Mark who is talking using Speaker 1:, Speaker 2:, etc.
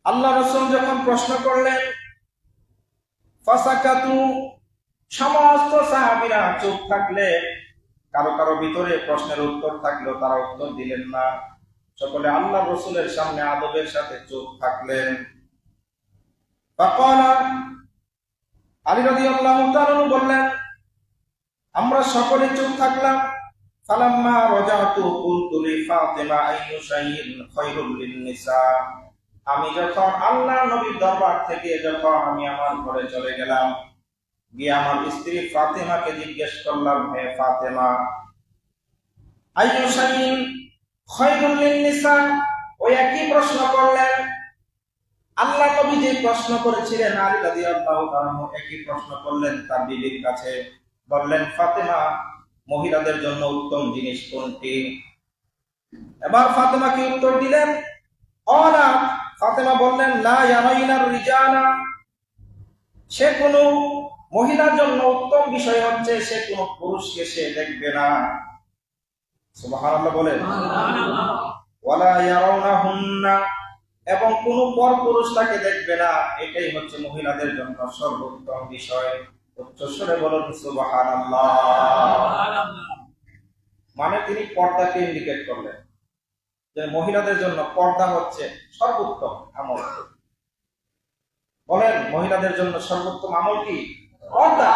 Speaker 1: আল্লাহ রাসূল যখন প্রশ্ন করলেন, ফাসাকাতু, সমস্ত সাহাবীরা চুপ থাকলে। কারো কারো ভিতরে প্রশ্নের উত্তর থাকলেও তারা উত্তর দিলেন না। সকলে আল্লাহ রাসূলের সামনে আদবের সাথে চুপ থাকলেন। ফাকালা, আলী রাদিয়াল্লাহু তাআলা বললেন, আমরা সকলে চুপ থাকলাম। ফালাম্মা রাজাতু কুলতু লি ফাতিমা আইয়ু শাইইন খায়রুল লিন-নিসা, আমি যখন আল্লাহ নবীর দরবার থেকে যখন আমি আমার ঘরে চলে গেলাম, গিয়ে আমার স্ত্রী ফাতেমাকে জিজ্ঞেস করলাম, হে ফাতেমা, আইয়ু শাইইন খায়রুল লিন-নিসা, ওই একই প্রশ্ন করলেন। আল্লাহ নবী যে প্রশ্ন করেছিলেন, আলী রাদিয়াল্লাহু তাআলা একই প্রশ্ন করলেন তার বিবির কাছে। বললেন, ফাতেমা, মহিলাদের জন্য উত্তম জিনিস কোনটি? এবার ফাতেমা কি উত্তর দিলেন? অলা, ফাতেমা বললেন, লা ইয়ারাইনার রিজালা, সে কোনো মহিলার জন্য উত্তম বিষয় হচ্ছে সে কোনো পুরুষকে সে দেখবে না। সুবহানাল্লাহ বলেন। ওয়ালা ইয়ারাউনাহুন্না, এবং কোন পরপুরুষ তাকে দেখবে না। এটাই হচ্ছে মহিলাদের জন্য সর্বোত্তম বিষয়। উচ্চস্বরে বলুন সুবহানাল্লাহ। মানে তিনি পর্দাকে ইন্ডিকেট করলেন যে মহিলাদের জন্য পর্দা হচ্ছে সর্বোত্তম আমল। বলেন, মহিলাদের জন্য সর্বোত্তম আমল কি? পর্দা।